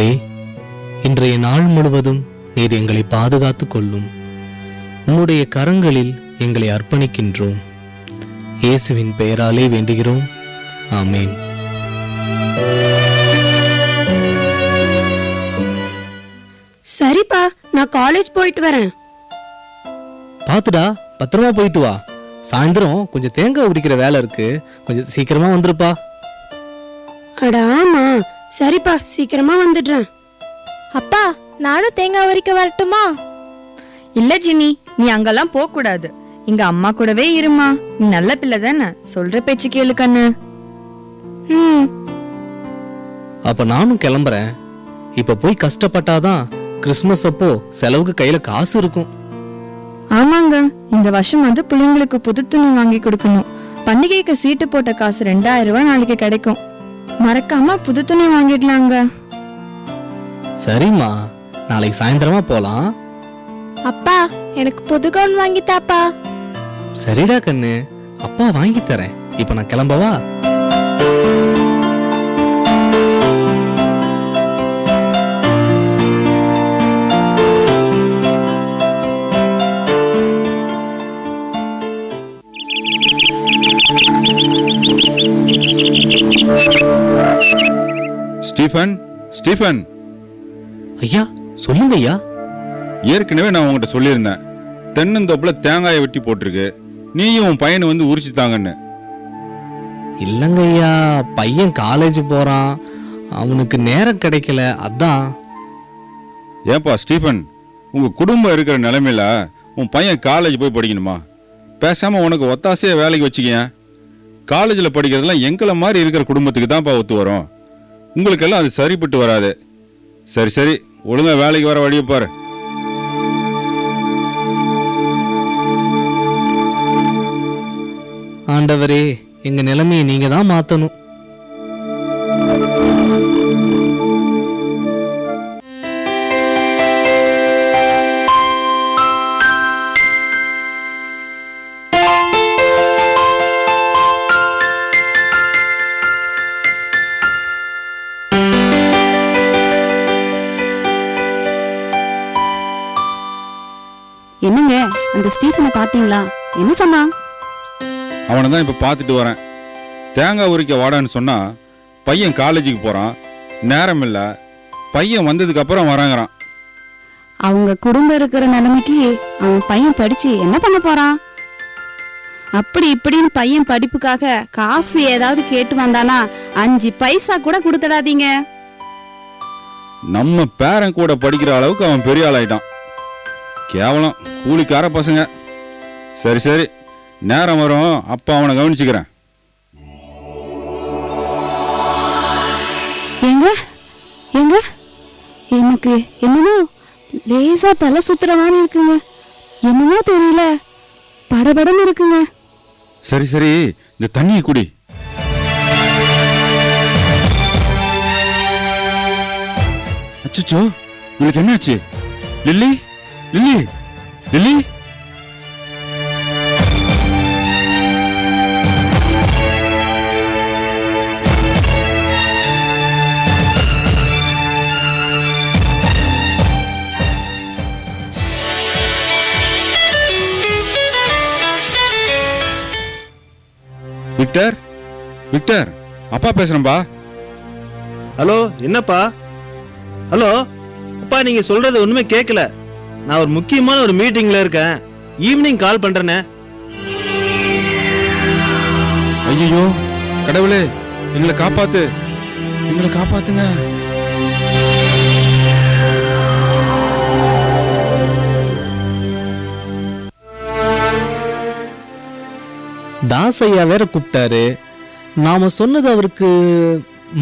ஆண்டவரே, இன்றைய நாள் முழுவதும் நீர் எங்களை பாதுகாத்துக் கொள்ளும். உம்முடைய கரங்களில் எங்களை அர்ப்பணிக்கின்றோம். இயேசுவின் பெயராலே வேண்டுகிறோம். ஆமேன். சரிப்பா, நான் காலேஜ் போயிட்டு வரேன். பாத்துடா, பத்திரமா போயிட்டு வா. சாயந்தரம் கொஞ்சம் தேங்காய் உரிக்கிற வேலை இருக்கு, கொஞ்சம் சீக்கிரமா வந்துருப்பா. அட ஆமா, சரிப்பா, சீக்கிரமா வந்துடுறேன். அப்பா, நானும் தேங்காய் உரிக்க வரட்டுமா? இல்ல ஜினி, நீ அங்கெல்லாம் போக கூடாது. இங்க அம்மா கூடவே இருமா. நீ நல்ல பிள்ளை தானே, சொல்ற பேச்சு கேளு கண்ணு. அப்ப நானும் கிளம்புறேன். இப்ப போய் கஷ்டப்பட்டாதான் கிறிஸ்துமஸ் அப்போ செலவுக்கு கையில காசு இருக்கும். ஆமாங்க, இந்த வருஷம் வந்து பிள்ளைங்களுக்கு புது துணி வாங்கி கொடுக்கணும். பண்டிகைக்கு சீட்டு போட்ட காசு 2000 ரூபாய் நாளைக்கு கிடைக்கும். மறக்காம புது துணி வாங்கிடலாங்க. சரிம்மா, நாளைக்கு சாயந்தரமா போலாம். அப்பா, எனக்கு புது கவுன் வாங்கி தாப்பா. சரிடா கண்ணு, அப்பா வாங்கி தரேன். இப்ப நான் கிளம்பவா? Stephen, Stephen. ஐயா, சொல்லுங்க ஐயா. ஏற்கனவே நான் உங்ககிட்ட சொல்லியிருந்தேன், தென்னந்தோப்புல தேங்காயை வெட்டி போட்டிருக்கு, நீயும் உன் பையனை வந்து உரிச்சு தாங்கன்னு. இல்லங்க ஐயா, பையன் காலேஜ் போறான், அவனுக்கு நேரம் கிடைக்கல, அதான். ஏப்பா ஸ்டீஃபன், உங்க குடும்பம் இருக்கிற நிலைமையில உன் பையன் காலேஜ் போய் படிக்கணுமா? பேசாம உனக்கு ஒத்தாசையா வேலைக்கு வச்சுக்க. காலேஜில் படிக்கிறதுலாம் எங்களை மாதிரி இருக்கிற குடும்பத்துக்கு தான்ப்பா ஒத்து வரும். உங்களுக்கெல்லாம் அது சரிப்பட்டு வராது. சரி சரி, ஒழுங்கா வேலைக்கு வர வழியை பாரு. ஆண்டவரே, எங்க நிலைமையை நீங்க தான் மாத்தணும். என்னங்க, அந்த ஸ்டீஃபனை பாத்தீங்களா? என்ன சொன்னா? அவனை தான் இப்போ பார்த்துட்டு வரேன். தேங்காய் உரிக்க வாடான்னு சொன்னா பையன் காலேஜுக்கு போறான், நேரம் இல்லை, பையன் வந்ததுக்கு அப்புறம் வராங்கிறான். அவங்க குடும்பம் இருக்கிற நிலைமைக்கு அவன் பையன் படிச்சு என்ன பண்ண போறான்? அப்படி இப்படின்னு பையன் படிப்புக்காக காசு ஏதாவது கேட்டு வந்தானா 5 பைசா கூட கொடுத்துடாதீங்க. நம்ம பேரன் கூட படிக்கிற அளவுக்கு அவன் பெரிய ஆளாயிட்டான். கேவலம், கூலிக்கார பசங்க. சரி சரி, நேரம் வரும், அப்பா அவனை கவனிச்சுக்கிறேன். எங்க எங்க எனக்கு என்னமோ லேசா தலை சுத்துற மாதிரி இருக்குங்க. என்னமோ தெரியல, படபடன்னு இருக்குங்க. சரி சரி, இந்த தண்ணியை குடி. அச்சோ, உங்களுக்கு என்னாச்சு? Lily, Lily, Lily. Victor, Victor, அப்பா பேசுறேன்பா. ஹலோ, என்னப்பா? ஹலோ அப்பா, நீங்க சொல்றது ஒண்ணுமே கேட்கல. நான் ஒரு முக்கியமான ஒரு மீட்டிங்ல இருக்கேன். ஈவினிங் கால் பண்றேனே. ஐயோ கடவுளே, எங்களை காப்பாத்து, எங்களை காப்பாத்துங்க. தாசையா வேற கூப்பிட்டாரு. நாம சொன்னது அவருக்கு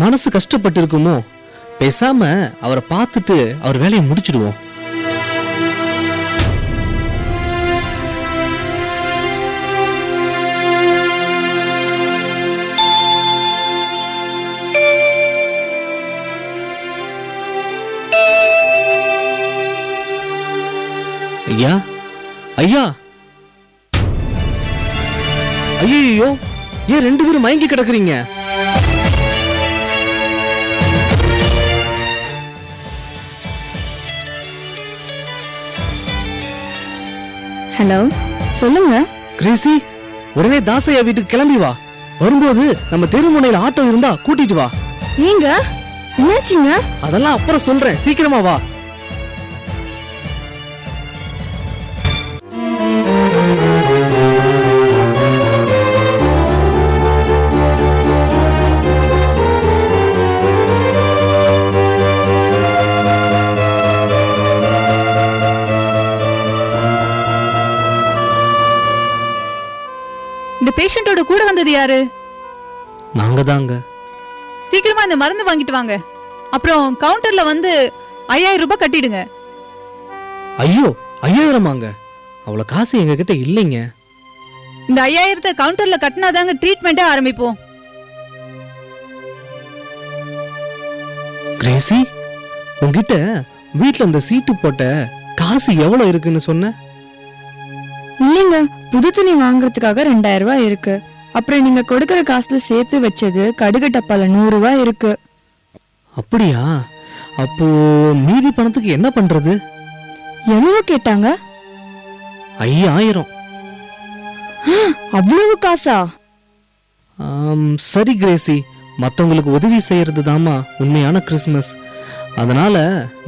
மனசு கஷ்டப்பட்டு இருக்குமோ? பேசாம அவரை பார்த்துட்டு அவர் வேலையை முடிச்சிடுவோம். ஐயா, ஐயா, ஐயோ, ஏன் 2 பேரும் மயங்கி கிடக்குறீங்க? ஹலோ, சொல்லுங்க. கிரேசி, உடனே தாசையா வீட்டுக்கு கிளம்பி வா. வரும்போது நம்ம தெருமுனையில ஆட்டோ இருந்தா கூட்டிட்டு வா. ஏங்க, என்னாச்சுங்க? அதெல்லாம் அப்புறம் சொல்றேன், சீக்கிரமா வா. இந்த பேஷண்டோட கூட வந்தது யாரு? நாங்க தாங்க. சீக்கிரமா இந்த மருந்து வாங்கிட்டு வாங்க. அப்புறம் கவுண்டர்ல வந்து 5000 ரூபாய் கட்டிடுங்க. ஐயோ, 5000ஆங்க? அவ்வளவு காசு எங்க கிட்ட இல்லைங்க. இந்த 5000 கவுண்டர்ல கட்டினாதாங்க ட்ரீட்மெண்டே ஆரம்பிப்போம். கிரேசி, உன்கிட்ட வீட்ல இந்த சீட்டு போட்ட காசு எவ்வளவு இருக்குன்னு சொன்ன? இல்லைங்க, புது துணி வாங்குறதுக்காக 2000 ரூபாய் இருக்கு. அப்புறம் நீங்க கொடுக்கற காசுல சேர்த்து வச்சது கடுகு டப்பால 100 ரூபாய் இருக்கு. அப்படியா? அப்போ மீதி பணத்துக்கு என்ன பண்றது? எவ்வளவு கேட்டாங்க? 5000. அவ்வளவு காசா? சரி கிரேசி, மத்தவங்களுக்கு உதவி செய்யறது தாமா உண்மையான கிறிஸ்மஸ். அதனால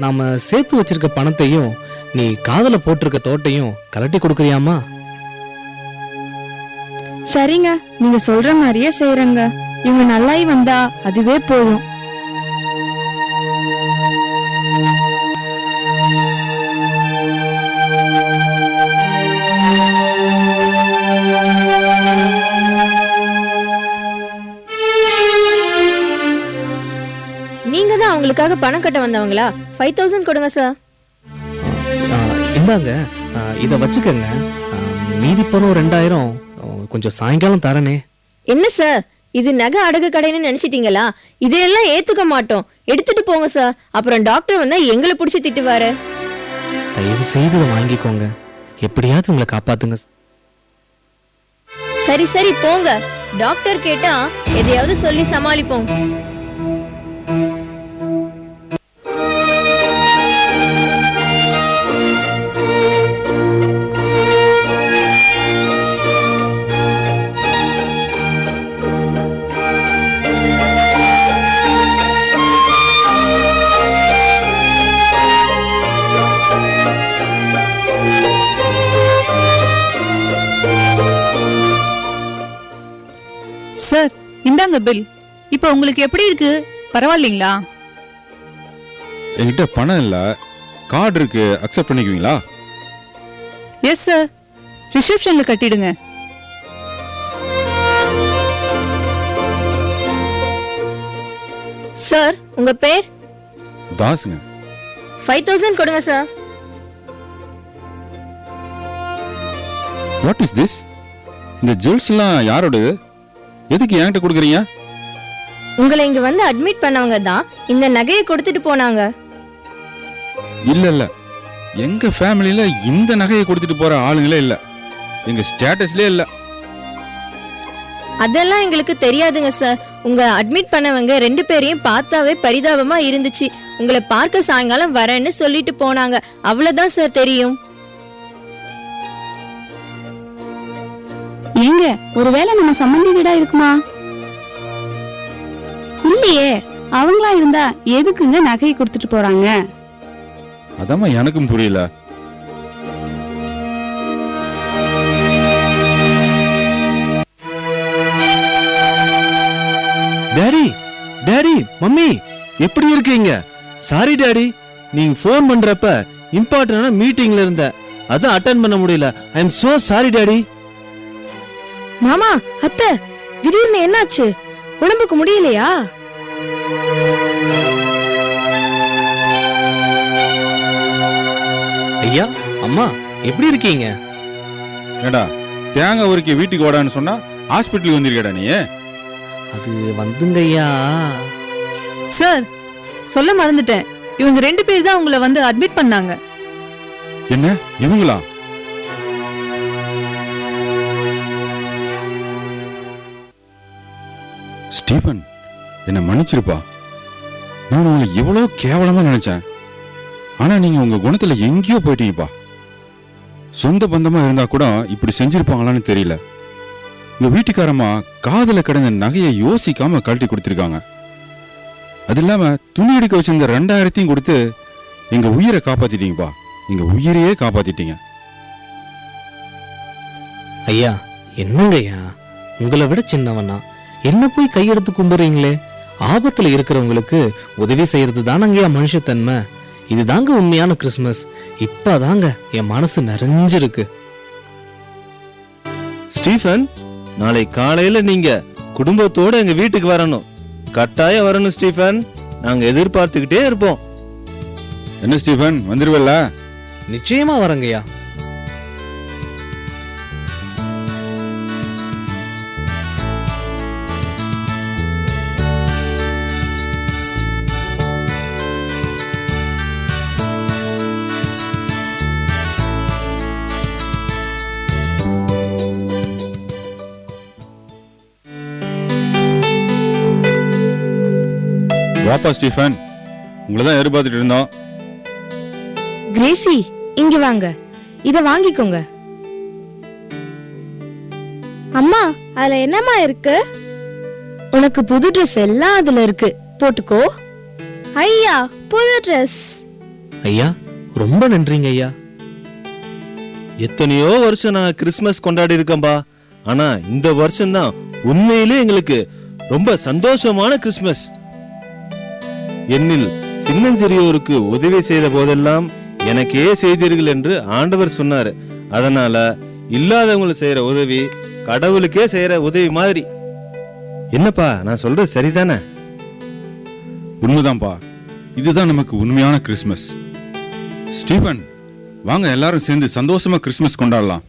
நாம சேர்த்து வச்சிருக்க பணத்தையும் நீ காதல போட்டிருக்க தோட்டையும் கலட்டி கொடுக்கறியாமா? சரிங்க, நீங்க சொல்ற மாதிரியே செய்யறங்க. இவங்க நல்லாயி வந்தா அதுவே போதும். நீங்க தான் அவங்களுக்காக பணம் கட்ட வந்தவங்களா? 5000 கொடுங்க சார். இந்தாங்க, இத வச்சுக்கங்க. மீதி பணம் 2000 கொஞ்சம் சாயங்காலம் தரனே. என்ன சார், இது நகை அடகு கடைன்னு நினைச்சிட்டீங்களா? இதையெல்லாம் ஏத்துக்க மாட்டோம். எடுத்துட்டு போங்க சார். அப்புறம் டாக்டர் வந்தா எங்களை பிடிச்சி திட்டுவாரு. தயவு செய்து இதை வாங்கிக்கோங்க. எப்படியாவது உங்களை காப்பாத்துங்க. சரி சரி போங்க. டாக்டர் கேட்டா எதையாவது சொல்லி சமாளிப்போம். சார், இந்தாங்க பில். இப்போ உங்களுக்கு எப்படி இருக்கு? பரவாயில்லைங்களா? என்கிட்ட பணம் இல்ல, கார்டு இருக்கு, அக்செப்ட் பண்ணிக்குவீங்களா? எஸ் சார், ரிசப்ஷன்ல கட்டிடுங்க. சார், உங்க பேர்? தாஸுங்க. 5000 கொடுங்க சார். What is this? இந்த ஜுவல்ஸ் எல்லாம் யாரோடது? எதுக்கு என்கிட்ட கொடுக்குறீங்க? உங்களை இங்க வந்து அட்மிட் பண்ணவங்க தான் இந்த நகையை கொடுத்துட்டு போனாங்க. இல்ல இல்ல, எங்க ஃபேமிலியில இந்த நகையை கொடுத்துட்டு போற ஆளுங்களே இல்ல. எங்க ஸ்டேட்டஸ்லயே இல்ல. அதெல்லாம் எங்களுக்கு தெரியாதுங்க சார். உங்க அட்மிட் பண்ணவங்க 2 பேரையும் பார்த்தாவே பரிதாபமா இருந்துச்சு. உங்களை பார்க்க சாயங்காலம் வரேன்னு சொல்லிட்டு போனாங்க. அவ்வளவுதான் சார் தெரியும். ஏங்க, ஒருவேளை நம்ம சம்பந்தி வீடா இருக்குமா? இல்லையே, அவங்களா இருந்தா எதுக்குங்க நகையை கொடுத்துட்டு போறாங்க? அதாம்மா எனக்கும் புரியல. டாடி, டாடி, மம்மி, எப்படி இருக்கீங்க? சாரி டாடி, நீங்க ஃபோன் பண்றப்ப இம்பார்ட்டன்டான மீட்டிங்ல இருந்த, அதான் அட்டெண்ட் பண்ண முடியல. I am so sorry daddy. மாமா, அத்தை, திடீர்னு என்னாச்சு? உடம்புக்கு முடியலையா? ஐயா, அம்மா, எப்படி இருக்கீங்க? ஏடா, தேங்காய் உரிக்க வீட்டுக்கு ஓடான்னு சொன்னா ஹாஸ்பிட்டலுக்கு வந்திருக்கடா நீ? அது வந்துங்க ஐயா. சார், சொல்ல மறந்துட்டேன். இவங்க 2 பேர் தான் உங்களை வந்து அட்மிட் பண்ணாங்க. என்ன இவங்களா? ஸ்டீபன், என்ன மன்னிச்சிருப்பா. நான் உங்களை எவ்வளவு கேவலமா நினைச்சேன். ஆனா நீங்க உங்க குணத்துல எங்கேயோ போயிட்டீங்கப்பா. சொந்த பந்தமா இருந்தா கூட இப்படி செஞ்சிருப்பாங்களான்னு தெரியல. உங்க வீட்டுக்காரம்மா காதல கிடந்த நகையை யோசிக்காம கழட்டி கொடுத்திருக்காங்க. அது இல்லாம துணி எடுக்க வச்சிருந்த 2000 கொடுத்து எங்க உயிரை காப்பாத்திட்டீங்கப்பா. எங்க உயிரையே காப்பாத்திட்டீங்க. ஐயா என்னங்க ஐயா, உங்களை விட சின்னவனா என்ன போய் கையெடுத்து கும்பிடுறீங்களே? ஆபத்துல இருக்கிறவங்களுக்கு உதவி செய்யறது தானங்கய்யா மனுஷத்தன்மை. இதுதாங்க உண்மையான கிறிஸ்மஸ். இப்பதாங்க என் மனசு நிறைஞ்சிருக்கு. ஸ்டீஃபன், நாளை காலையில நீங்க குடும்பத்தோட எங்க வீட்டுக்கு வரணும். கட்டாயம் வரணும் ஸ்டீஃபன். நாங்க எதிர்பார்த்துக்கிட்டே இருப்போம். என்ன ஸ்டீஃபன், வந்துருவல்ல? நிச்சயமா வரங்கய்யா. வாப்பா ஸ்டீஃபன், உங்களை தான் எதிர்பார்த்துட்டு இருந்தோம். கிரேசி, இங்க வாங்க, இத வாங்கிக்கோங்க. அம்மா அதுல என்னம்மா இருக்கு? உனக்கு புது ட்ரெஸ் எல்லாம் அதுல இருக்கு, போட்டுக்கோ. ஐயா புது ட்ரெஸ். ஐயா ரொம்ப நன்றிங்க ஐயா. எத்தனையோ வருஷம் நான் கிறிஸ்மஸ் கொண்டாடி இருக்கேன்பா. ஆனா இந்த வருஷம் தான் உண்மையிலே எங்களுக்கு ரொம்ப சந்தோஷமான கிறிஸ்மஸ். என்னில் சின்னஞ்சிறியோருக்கு உதவி செய்த போதெல்லாம் எனக்கே செய்தீர்கள் என்று ஆண்டவர் சொன்னாரு. அதனால இல்லாதவங்களுக்கு செய்யற உதவி கடவுளுக்கே செய்யற உதவி மாதிரி. என்னப்பா நான் சொல்றது சரிதானே? உண்மைதான்ப்பா. இதுதான் நமக்கு உண்மையான கிறிஸ்மஸ். ஸ்டீபன், வாங்க எல்லாரும் சேர்ந்து சந்தோஷமா கிறிஸ்மஸ் கொண்டாடலாம்.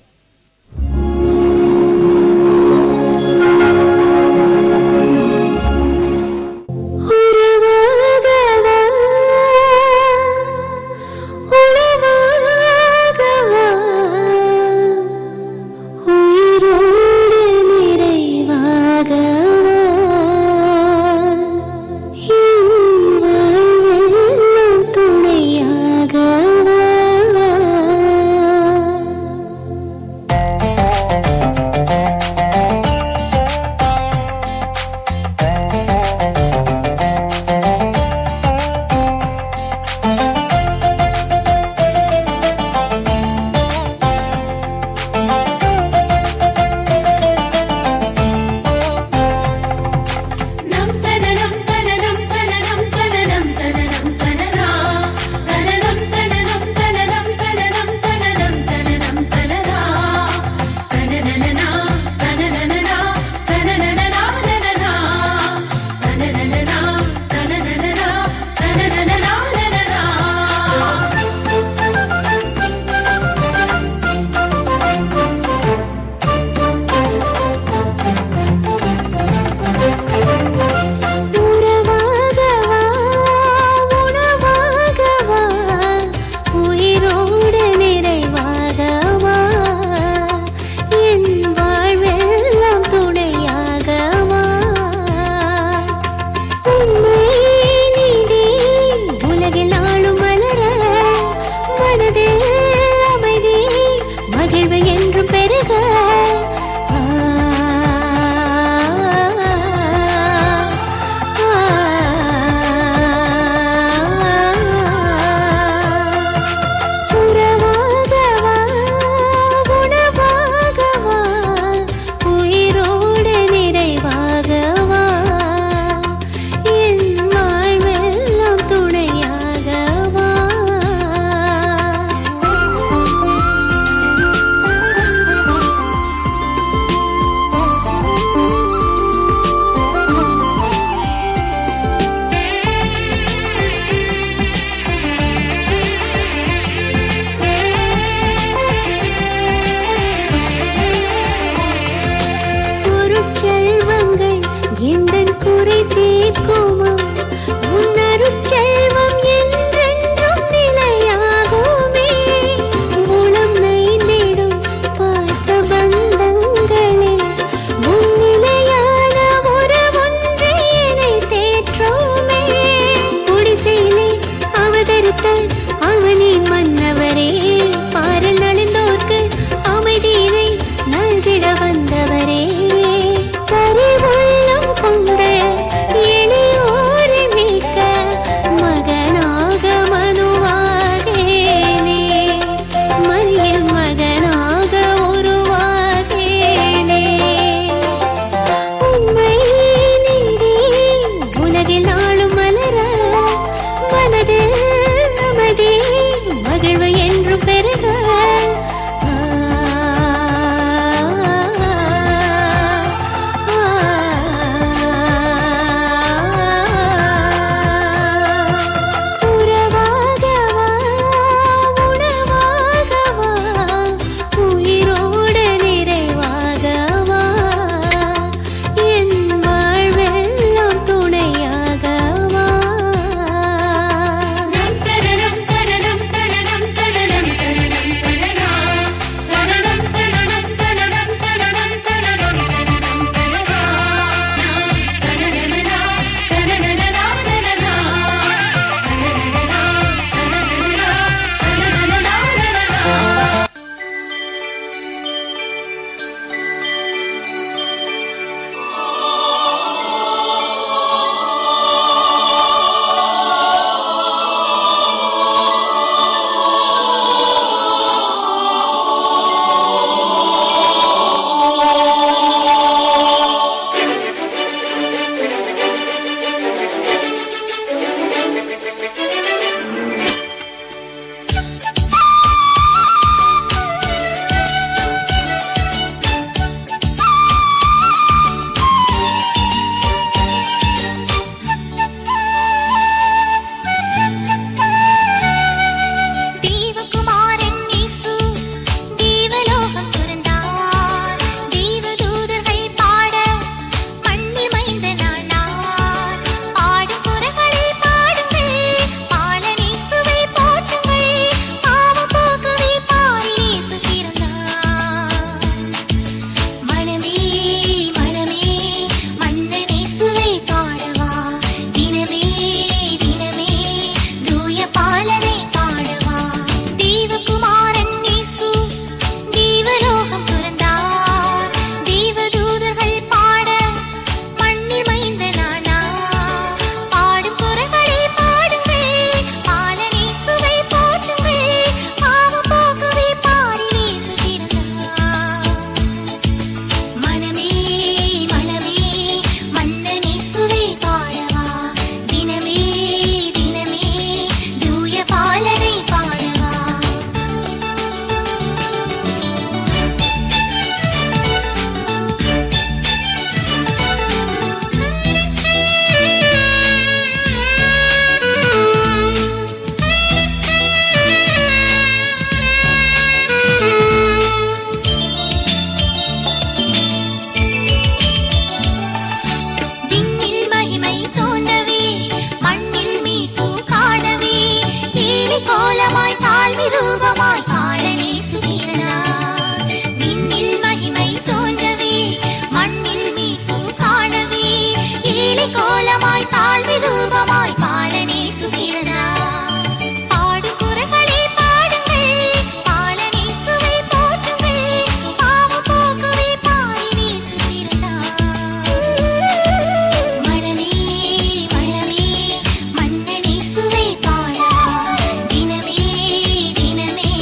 தினமே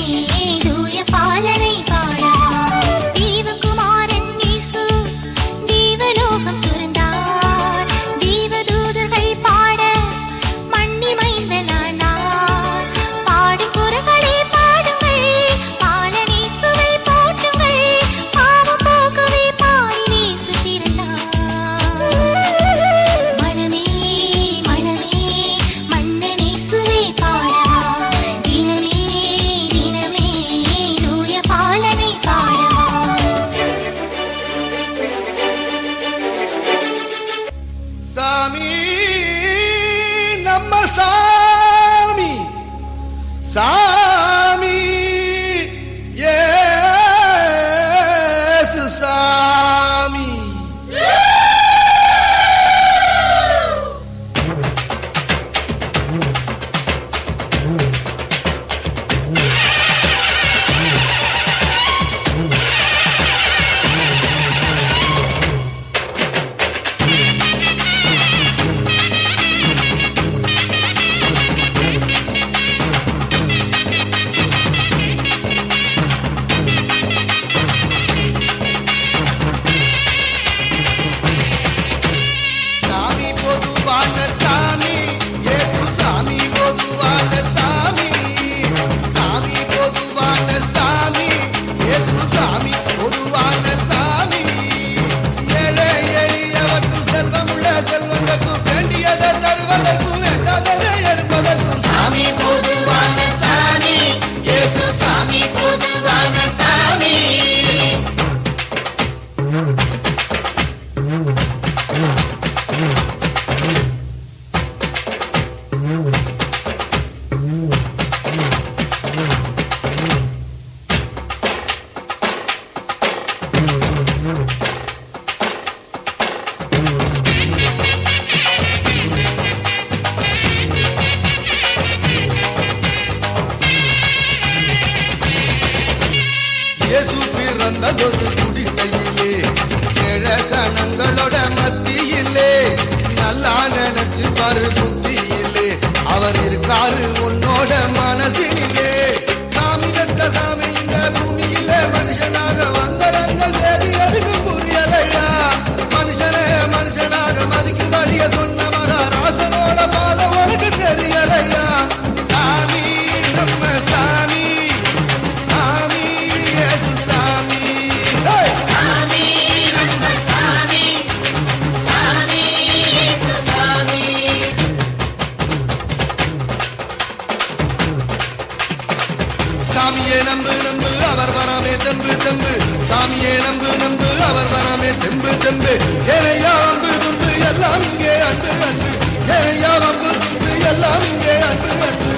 சாமியே நம்பு நம்பு அவர் வராமே தெம்பு தெம்பு சாமியே நம்பு நம்பு அவர் வராமே தெம்பு தெம்பு ஏனையா அம்பு தும்பு எல்லாம் இங்கே அன்பு அன்பு ஏனையா அம்பு தும்பு எல்லாம் இங்கே அன்பு அன்பு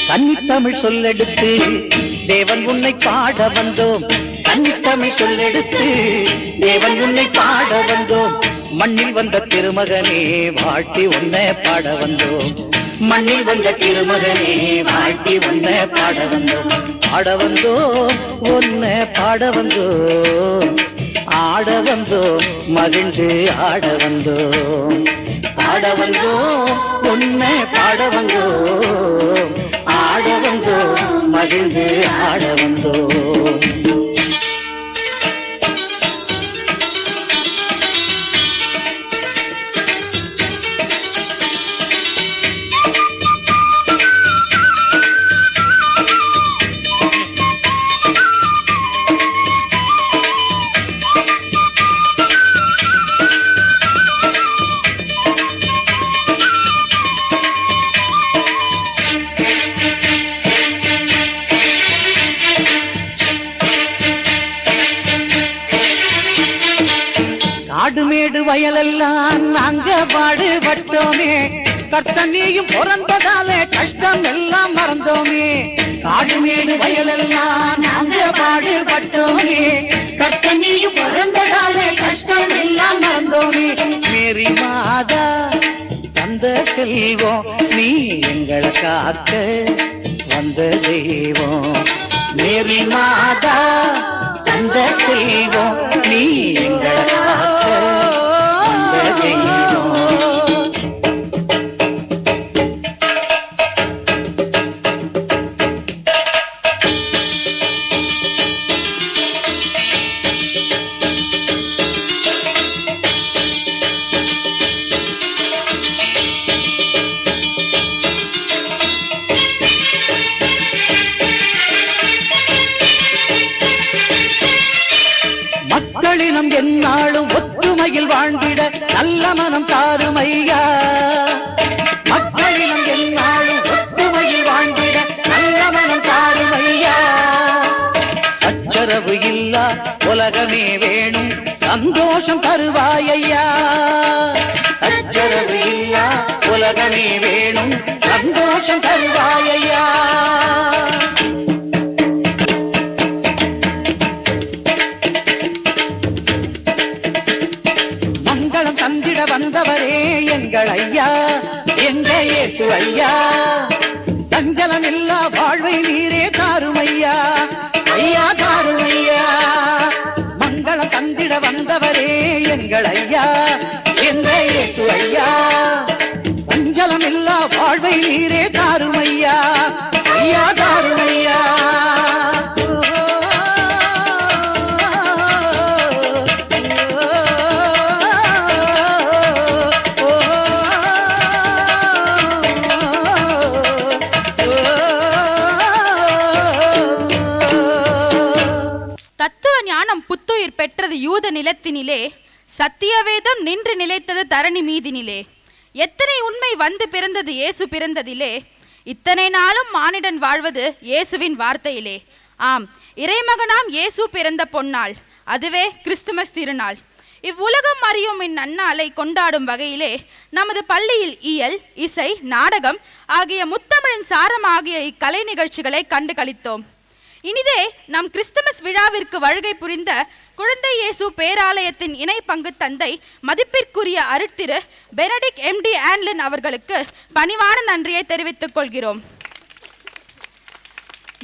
கன்னித்தமிழ் சொல்லெடுத்து தேவன் உன்னை பாட வந்தோம். கன்னித்தமிழ் சொல்லெடுத்து தேவன் உன்னை பாட வந்தோம். மண்ணில் வந்த திருமகனே வாழ்த்தி உன்னை பாட வந்தோம். மண்ணில் வந்த திருமகனே வாழ்த்தி உன்னை பாட வந்தோம். பாட வந்தோம் உன்னை பாட வந்தோம். ஆட வந்தோம் மகிழ்ந்து ஆட வந்தோம். பாட வந்தோம் உன்னை பாட வந்தோம். ஆட வந்தோம் மகிழ்ந்து ஆட வந்தோம். காடுமேடு வயலெல்லாம் நாங்க பாடுபட்டோமே. கர்த்தனையும் பிறந்ததாலே கஷ்டம் எல்லாம் மறந்தோமே. காடுமேடு வயலெல்லாம் நாங்க பாடுபட்டோமே. கர்த்தனையும் பிறந்ததாலே கஷ்டம் எல்லாம் மறந்தோமே. மேரி மாதா தந்த செல்வம் நீ எங்களை காக்க வந்த தெய்வம். மேரி மாதா தந்த செல்வம் நீ எங்களை காக்க வந்த தெய்வம். மக்களினம் என்னாலும் ஒற்றுமையில் வாழ்ந்திட நல்ல மனம் தாருமையா. மக்களினம் என்னாலும் ஒற்றுமையில் வாழ்ந்திட நல்ல மனம் தாருமையா. அச்சரவு இல்லா உலகமே வேணும் சந்தோஷம் தருவாயையா. அச்சரவு இல்லா உலகமே வேணும் சந்தோஷம் தருவாயையா. தந்திட வந்தவரே எங்கள் ஐயா, எங்க இயேசு ஐயா. சஞ்சலம் இல்லா வாழ்வை நீரே தாருமையா, ஐயா தாருமையா. மங்களம் தந்திட வந்தவரே எங்கள் ஐயா, எங்க இயேசு ஐயா. சஞ்சலம் இல்லா வாழ்வை நீரே தாருமையா, ஐயா தாருமையா. புத்துயிர் பெற்றது யூத நிலத்தினிலே, சத்தியவேதம் நின்று நிலைத்தது தரணி மீதினிலே. எத்தனை உண்மை வந்து பிறந்தது இயேசு பிறந்ததிலே, இத்தனை நாளும் மானிடன் வாழ்வது இயேசுவின் வார்த்தையிலே. ஆம், இறைமகனாம் இயேசு பிறந்த பொன்னாள், அதுவே கிறிஸ்துமஸ் திருநாள். இவ்வுலகம் அறியும் இந்நன்னாளை கொண்டாடும் வகையிலே நமது பள்ளியில் இயல், இசை, நாடகம் ஆகிய முத்தமிழின் சாரம் ஆகிய இக்கலை நிகழ்ச்சிகளை கண்டு களித்தோம். இனிதே நம் கிறிஸ்துமஸ் விழாவிற்கு வருகை புரிந்த குழந்தை இயேசு பேராலயத்தின் இணை பங்கு தந்தை மதிப்பிற்குரிய அருட்திரு பெனடிக் எம்டி ஆன்லன் அவர்களுக்கு பணிவான நன்றியை தெரிவித்துக் கொள்கிறோம்.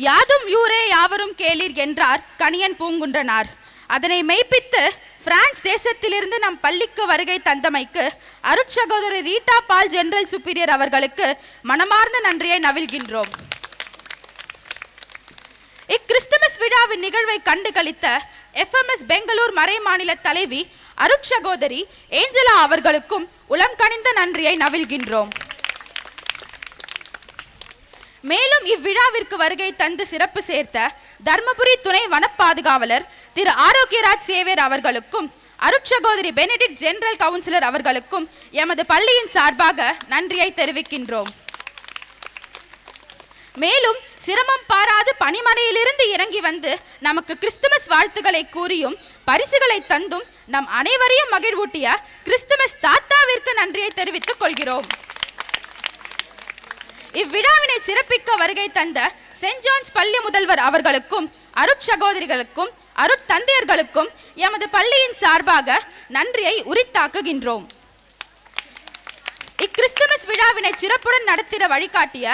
யாதும் ஊரே யாவரும் கேளீர் என்றார் கணியன் பூங்குன்றனார். அதனை மெய்ப்பித்து பிரான்ஸ் தேசத்திலிருந்து நம் பள்ளிக்கு வருகை தந்தமைக்கு அருட்சகோதரி ரீட்டா பால் ஜெனரல் சுப்பீரியர் அவர்களுக்கு மனமார்ந்த நன்றியை நவில்கின்றோம். இக்கிறிஸ்துமஸ் விழாவின் நிகழ்வை கண்டு களித்த FMS பெங்களூர் மறை மாநில தலைவி அருட்சகோதரி ஏஞ்சலா அவர்களுக்கும் உளம் கனிந்த நன்றியை நவில்கின்றோம். மேலும் இவ்விழாவிற்கு வருகை தந்து சிறப்பு சேர்த்த தர்மபுரி துணை வனப்பாதுகாவலர் திரு ஆரோக்கியராஜ் சேவேர் அவர்களுக்கும் அருட்சகோதரி பெனடிக்ட் ஜெனரல் கவுன்சிலர் அவர்களுக்கும் எமது பள்ளியின் சார்பாக நன்றியை தெரிவிக்கின்றோம். மேலும் சிரமம் பாராது பனிமலையிலிருந்து இறங்கி வந்து நமக்கு கிறிஸ்துமஸ் வாழ்த்துக்களை கூறியும் பரிசுகளை தந்தும் நம் அனைவரையும் மகிழ்வூட்டிய கிறிஸ்துமஸ் தாத்தாவிற்கு நன்றியை தெரிவித்துக் கொள்கிறோம். இவ்விழாவினை சிறப்பிக்க வருகை தந்த சென்ட் ஜான்ஸ் பள்ளி முதல்வர் அவர்களுக்கும் அருட்சகோதரிகளுக்கும் அருட்தந்தையர்களுக்கும் எமது பள்ளியின் சார்பாக நன்றியை உரித்தாக்குகின்றோம். இக்கிறிஸ்துமஸ் விழாவினை சிறப்புடன் நடத்திட வழிகாட்டிய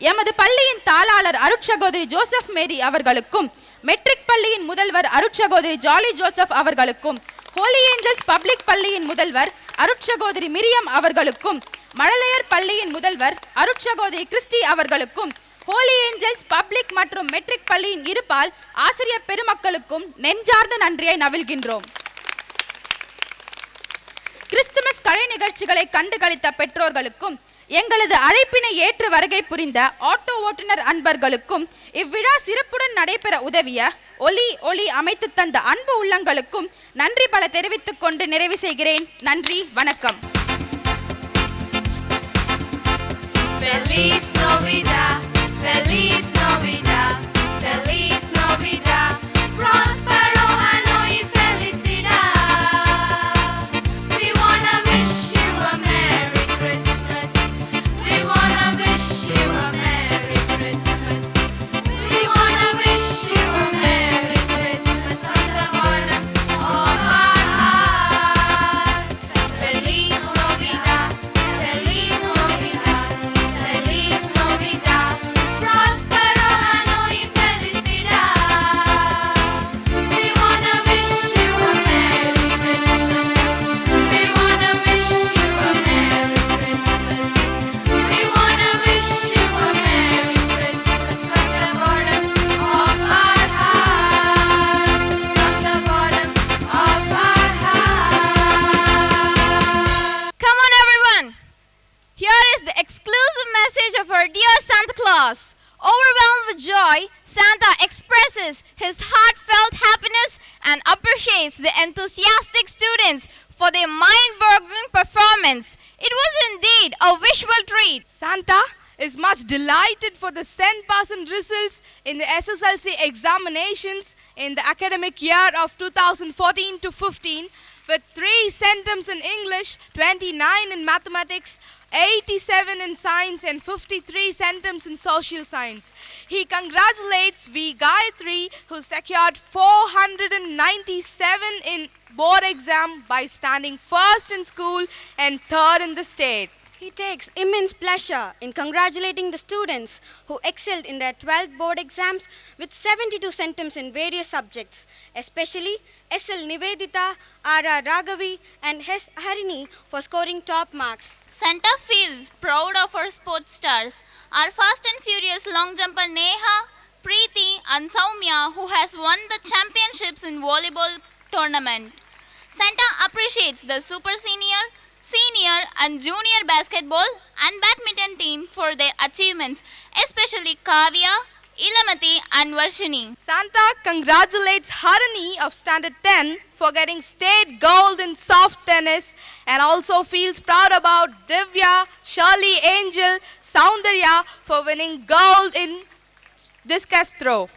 எமது பள்ளியின் தாளாளர் அருட்சகோதரி ஜோசப் மேரி அவர்களுக்கும் மெட்ரிக் பள்ளியின் முதல்வர் அருட்சகோதரி ஜாலி ஜோசப் அவர்களுக்கும் ஹோலி ஏஞ்சல்ஸ் பப்ளிக் பள்ளியின் முதல்வர் அருட்சகோதரி மிரியம் அவர்களுக்கும் மழலையர் பள்ளியின் முதல்வர் அருட்சகோதரி கிறிஸ்டி அவர்களுக்கும் ஹோலி ஏஞ்சல்ஸ் பப்ளிக் மற்றும் மெட்ரிக் பள்ளியின் இருபால் ஆசிரியர் பெருமக்களுக்கும் நெஞ்சார்ந்த நன்றியை நவில்கின்றோம். கிறிஸ்துமஸ் கலை நிகழ்ச்சிகளை கண்டு களித்த பெற்றோர்களுக்கும் எங்களது அழைப்பினை ஏற்று வருகை புரிந்த ஆட்டோ ஓட்டுநர் அன்பர்களுக்கும் இவ்விழா சிறப்புடன் நடைபெற உதவிய ஒலி அமைத்து தந்த அன்பு உள்ளங்களுக்கும் நன்றி பல தெரிவித்துக் கொண்டு நிறைவு செய்கிறேன். நன்றி, வணக்கம். Feliz Navidad, Feliz Navidad, Feliz Navidad, Prospero año y felicidad. We wanna wish you a Merry Christmas. We wanna wish you a Merry Christmas. We wanna wish you a Merry Christmas from the bottom of our heart. Feliz Navidad, Feliz Navidad, Feliz Navidad, Prospero año y felicidad. We wanna wish you a Merry Christmas. We wanna wish you a Merry Christmas. We wanna wish you a Merry Christmas from the bottom of our heart. From the bottom of our heart. Come on, everyone. Here is the exclusive message of our dear Santa Claus. Overwhelmed with joy, Santa expresses his heartfelt happiness and appreciates the enthusiastic students for their mind-boggling performance. It was indeed a visual treat. Santa is much delighted for the 10% results in the SSLC examinations in the academic year of 2014 to 15 with 3 centums in English, 29 in mathematics, 87 in science and 53 centums in social science. He congratulates V. Gayatri, who secured 497 in board exam by standing first in school and third in the state. He takes immense pleasure in congratulating the students who excelled in their 12th board exams with 72 centums in various subjects, especially SL Nivedita, R.R. Raghavi and S. Harini for scoring top marks. Santa feels proud of our sports stars, our fast and furious long jumper Neha, Preeti and Soumya, who has won the championships in volleyball tournament. Santa appreciates the super senior, senior and junior basketball and badminton team for their achievements, especially Kavya, Ilamati and Varshini. Santa congratulates Harini of Standard 10 for getting state gold in soft tennis and also feels proud about Divya, Shirley, Angel, Soundarya for winning gold in discus throw.